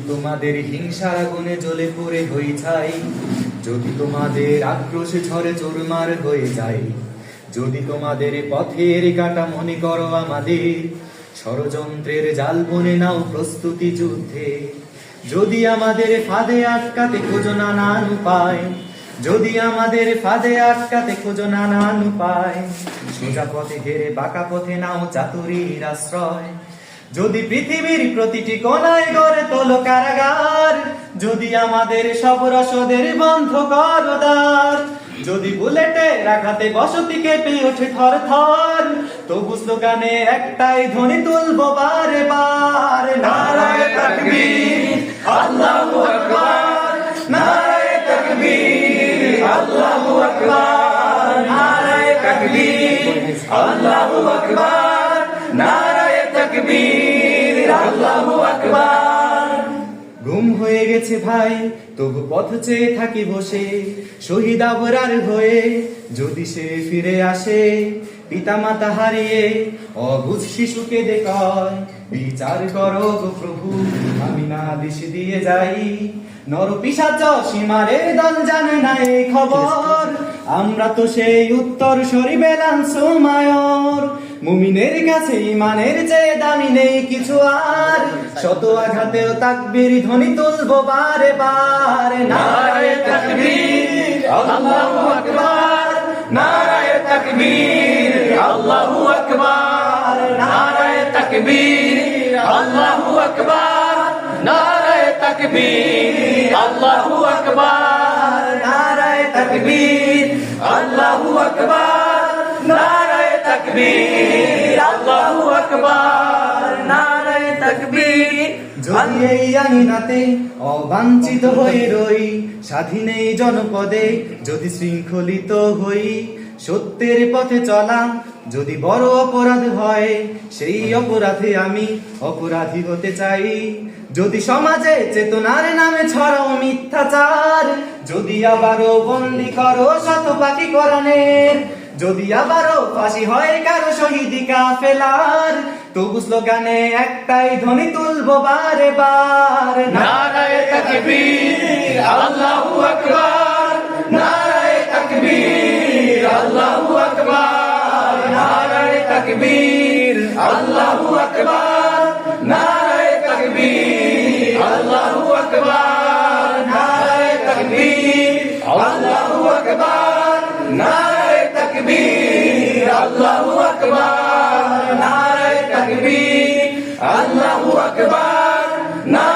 তোমাদের হিংসার আগুনে জ্বলে পড়ে হই ছাই, যদি তোমাদের আক্রোশে ঝড়ে চুরমার হয়ে যায়, যদি তোমাদের পথের কাটা মনে করো আমাদের, ষড়যন্ত্রের জাল বুনে নাও প্রস্তুতি যুদ্ধে, যদি আমাদের ফাঁদে আটকাতে খোঁজো নানান উপায়, যদি আমাদের ফাঁদে আটকাতে খোঁজো নানান উপায়, সোজা পথে ঘেরে বাঁকা পথে নাও চাতুরীর আশ্রয়, যদি পৃথিবীর প্রতিটি কোণায় গড়ে তোলো কারাগার, যদি আমাদের সব রসদের বন্ধ করো দ্বার, যদি বুলেটের আঘাতে বসতি কেঁপে ওঠে থর থর, তবু স্লোগানে একটাই ধ্বনি তুলবো বারে বার, নারায়ে তাকবীর আল্লাহু আকবার, নারায়ে তাকবীর আল্লাহু আকবার, নারায়ে তাকবীর আল্লাহু আকবার, নারায়ে তাকবীর আল্লাহু আকবার। গুম হয়ে গেছে ভাই, তবু পথ চেয়ে থাকি বসে, শহীদ আবরার হয়ে যদি সে ফিরে আসে, পিতা মাতা হারিয়ে অবুঝ শিশুকে দেখায়, বিচার করো গো প্রভু, আমি না দিশ দিয়ে যাই, নর পিশাচ সীমারের দল জানে না এই খবর, আমরা তো সেই উত্তর সরি বেলাংশ মায়র, মুমিনের কাছে ইমানের চেয়ে দামি নেই কিছু আর, শত আঘাতেও তাকবীর ধ্বনি তুলবো বারে বার, নারায়ে তাকবীর আল্লাহু আকবার, নারায়ে তাকবীর আল্লাহু আকবার, নারায়ে তাকবীর আল্লাহু আকবার, নারায়ে তাকবীর আল্লাহু আকবার, নারায়ে তাকবীর আল্লাহু আকবার, নারায়ে তাকবীর আল্লাহু আকবার, নারায়ে তাকবীর। যদি এই আঙিনাতে অবাঞ্ছিত হয়ে রই, স্বাধীন এই জনপদে যদি শৃঙ্খলিত হই, সত্যের পথে চলা যদি বড় অপরাধ হয়, সেই অপরাধে আমি অপরাধী হতে চাই, যদি সমাজে চেতনার নামে ছড়াও মিথ্যাচার, যদি আবারও বন্দী করো শত পাখি কোরআনের, যদি আবারও ফাঁসি হয় কারো শহীদি কাফেলার, তবু স্লোগানে একটাই ধ্বনি তুলবো বারে বার, নারায়ে তাকবীর আল্লাহু আকবার, নারায়ে তাকবীর আল্লাহু আকবার, নারায়ে তাকবীর আল্লাহু আকবার, নারায়ে তাকবীর আল্লাহু আকবার, নারায়ে তাকবীর আল্লাহু আকবার, নারায়ে তাকবীর আল্লাহু আকবার, নারায়ে তাকবীর আল্লাহু আকবার।